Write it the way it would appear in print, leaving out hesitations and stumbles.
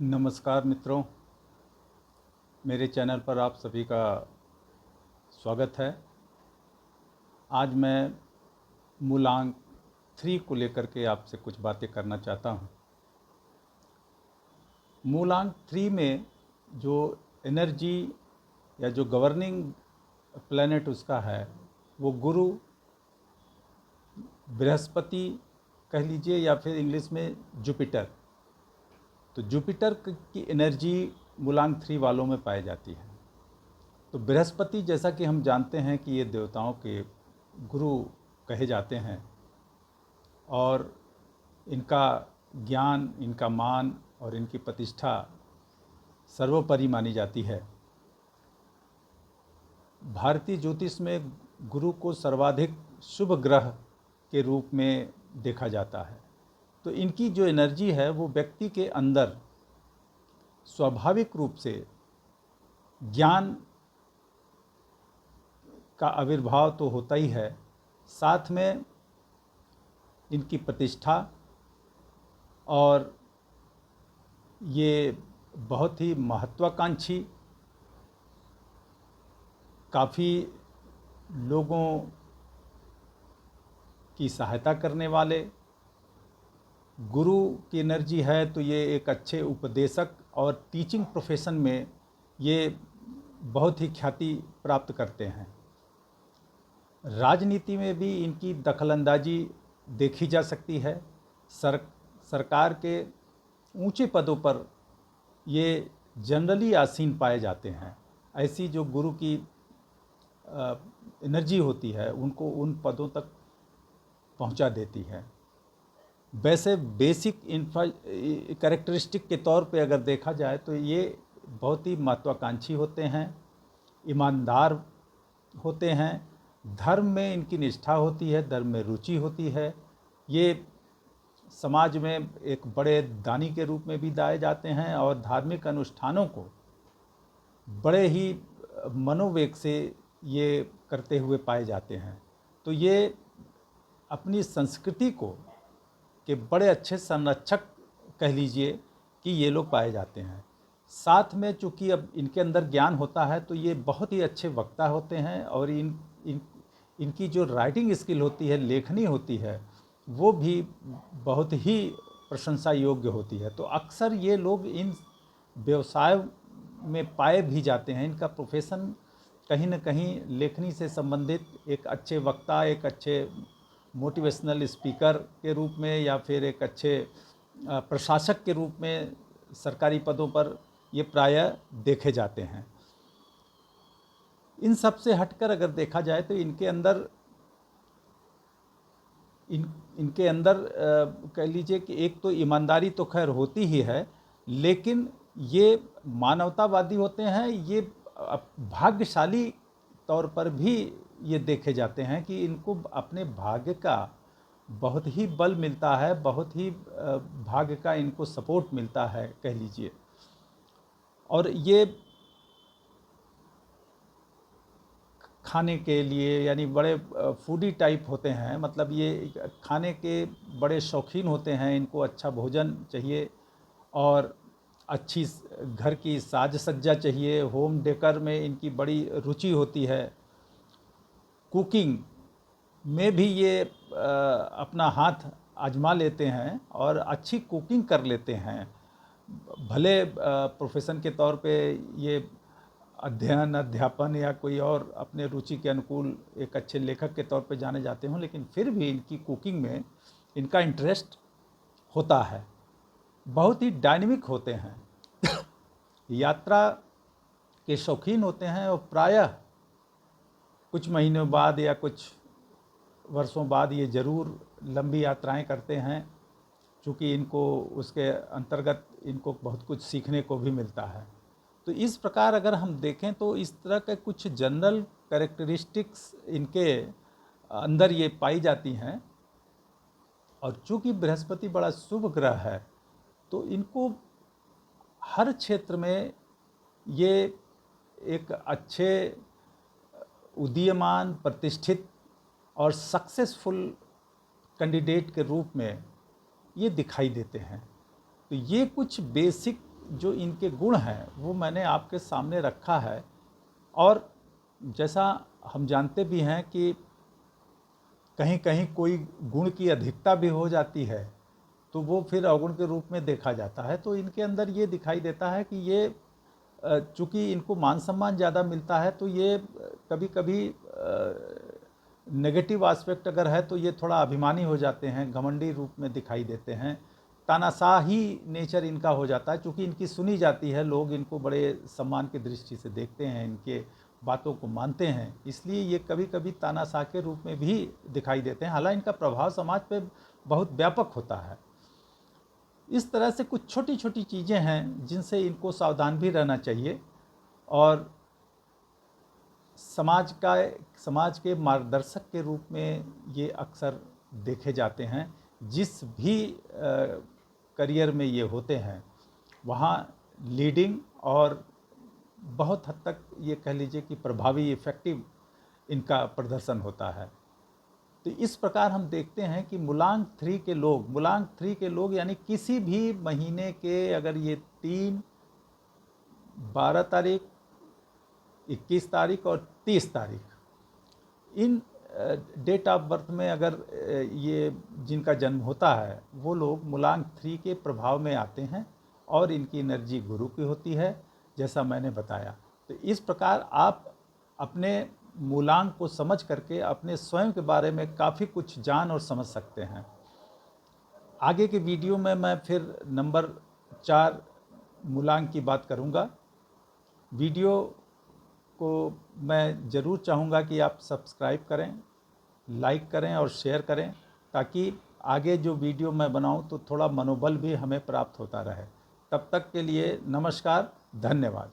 नमस्कार मित्रों, मेरे चैनल पर आप सभी का स्वागत है। आज मैं मूलांक 3 को लेकर के आपसे कुछ बातें करना चाहता हूँ। मूलांक 3 में जो एनर्जी या जो गवर्निंग प्लैनेट उसका है वो गुरु, बृहस्पति कह लीजिए या फिर इंग्लिश में जुपिटर। तो जुपिटर की एनर्जी मूलांक 3 वालों में पाई जाती है। तो बृहस्पति, जैसा कि हम जानते हैं कि ये देवताओं के गुरु कहे जाते हैं और इनका ज्ञान, इनका मान और इनकी प्रतिष्ठा सर्वोपरि मानी जाती है। भारतीय ज्योतिष में गुरु को सर्वाधिक शुभ ग्रह के रूप में देखा जाता है। तो इनकी जो एनर्जी है वो व्यक्ति के अंदर स्वाभाविक रूप से ज्ञान का आविर्भाव तो होता ही है, साथ में इनकी प्रतिष्ठा, और ये बहुत ही महत्वाकांक्षी, काफ़ी लोगों की सहायता करने वाले गुरु की एनर्जी है। तो ये एक अच्छे उपदेशक और टीचिंग प्रोफेशन में ये बहुत ही ख्याति प्राप्त करते हैं। राजनीति में भी इनकी दखलंदाजी देखी जा सकती है। सरकार के ऊंचे पदों पर ये जनरली आसीन पाए जाते हैं। ऐसी जो गुरु की एनर्जी होती है उनको उन पदों तक पहुंचा देती है। वैसे बेसिक कैरेक्टरिस्टिक के तौर पे अगर देखा जाए तो ये बहुत ही महत्वाकांक्षी होते हैं, ईमानदार होते हैं, धर्म में इनकी निष्ठा होती है, धर्म में रुचि होती है। ये समाज में एक बड़े दानी के रूप में भी दाए जाते हैं और धार्मिक अनुष्ठानों को बड़े ही मनोवेग से ये करते हुए पाए जाते हैं। तो ये अपनी संस्कृति को के बड़े अच्छे संरक्षक कह लीजिए कि ये लोग पाए जाते हैं। साथ में चूँकि अब इनके अंदर ज्ञान होता है तो ये बहुत ही अच्छे वक्ता होते हैं और इनकी जो राइटिंग स्किल होती है, लेखनी होती है, वो भी बहुत ही प्रशंसा योग्य होती है। तो अक्सर ये लोग इन व्यवसाय में पाए भी जाते हैं। इनका प्रोफेशन कहीं न कहीं लेखनी से संबंधित एक अच्छे वक्ता, एक अच्छे मोटिवेशनल स्पीकर के रूप में या फिर एक अच्छे प्रशासक के रूप में सरकारी पदों पर ये प्रायः देखे जाते हैं। इन सब से हटकर अगर देखा जाए तो इनके अंदर कह लीजिए कि एक तो ईमानदारी तो खैर होती ही है, लेकिन ये मानवतावादी होते हैं। ये भाग्यशाली तौर पर भी ये देखे जाते हैं कि इनको अपने भाग्य का बहुत ही बल मिलता है, बहुत ही भाग्य का इनको सपोर्ट मिलता है कह लीजिए। और ये खाने के लिए यानी बड़े फूडी टाइप होते हैं, मतलब ये खाने के बड़े शौकीन होते हैं। इनको अच्छा भोजन चाहिए और अच्छी घर की साज सज्जा चाहिए। होम डेकर में इनकी बड़ी रुचि होती है। कुकिंग में भी ये अपना हाथ आजमा लेते हैं और अच्छी कुकिंग कर लेते हैं। भले प्रोफेशन के तौर पे ये अध्ययन, अध्यापन या कोई और अपने रुचि के अनुकूल एक अच्छे लेखक के तौर पे जाने जाते हों, लेकिन फिर भी इनकी कुकिंग में इनका इंटरेस्ट होता है। बहुत ही डायनेमिक होते हैं, यात्रा के शौकीन होते हैं और प्रायः कुछ महीनों बाद या कुछ वर्षों बाद ये ज़रूर लंबी यात्राएं करते हैं, चूँकि इनको उसके अंतर्गत इनको बहुत कुछ सीखने को भी मिलता है। तो इस प्रकार अगर हम देखें तो इस तरह के कुछ जनरल कैरेक्टरिस्टिक्स इनके अंदर ये पाई जाती हैं। और चूँकि बृहस्पति बड़ा शुभ ग्रह है तो इनको हर क्षेत्र में ये एक अच्छे, उदीयमान, प्रतिष्ठित और सक्सेसफुल कैंडिडेट के रूप में ये दिखाई देते हैं। तो ये कुछ बेसिक जो इनके गुण हैं वो मैंने आपके सामने रखा है। और जैसा हम जानते भी हैं कि कहीं कहीं कोई गुण की अधिकता भी हो जाती है तो वो फिर अवगुण के रूप में देखा जाता है। तो इनके अंदर ये दिखाई देता है कि ये चूँकि इनको मान सम्मान ज़्यादा मिलता है तो ये कभी कभी नेगेटिव एस्पेक्ट अगर है तो ये थोड़ा अभिमानी हो जाते हैं, घमंडी रूप में दिखाई देते हैं, तानाशाही नेचर इनका हो जाता है। चूँकि इनकी सुनी जाती है, लोग इनको बड़े सम्मान की दृष्टि से देखते हैं, इनके बातों को मानते हैं, इसलिए ये कभी कभी तानाशाह के रूप में भी दिखाई देते हैं। हालांकि इनका प्रभाव समाज पे बहुत व्यापक होता है। इस तरह से कुछ छोटी छोटी चीज़ें हैं जिनसे इनको सावधान भी रहना चाहिए और समाज के मार्गदर्शक के रूप में ये अक्सर देखे जाते हैं। जिस भी करियर में ये होते हैं वहाँ लीडिंग और बहुत हद तक ये कह लीजिए कि प्रभावी इफ़ेक्टिव इनका प्रदर्शन होता है। तो इस प्रकार हम देखते हैं कि मूलांक 3 के लोग यानी किसी भी महीने के अगर ये 3, 12 तारीख, 21 तारीख और 30 तारीख इन डेट ऑफ बर्थ में अगर ये जिनका जन्म होता है वो लोग मूलांक 3 के प्रभाव में आते हैं और इनकी एनर्जी गुरु की होती है, जैसा मैंने बताया। तो इस प्रकार आप अपने मूलांक को समझ करके अपने स्वयं के बारे में काफ़ी कुछ जान और समझ सकते हैं। आगे के वीडियो में मैं फिर नंबर 4 मूलांक की बात करूंगा। वीडियो को मैं ज़रूर चाहूँगा कि आप सब्सक्राइब करें, लाइक करें और शेयर करें, ताकि आगे जो वीडियो मैं बनाऊं तो थोड़ा मनोबल भी हमें प्राप्त होता रहे। तब तक के लिए नमस्कार, धन्यवाद।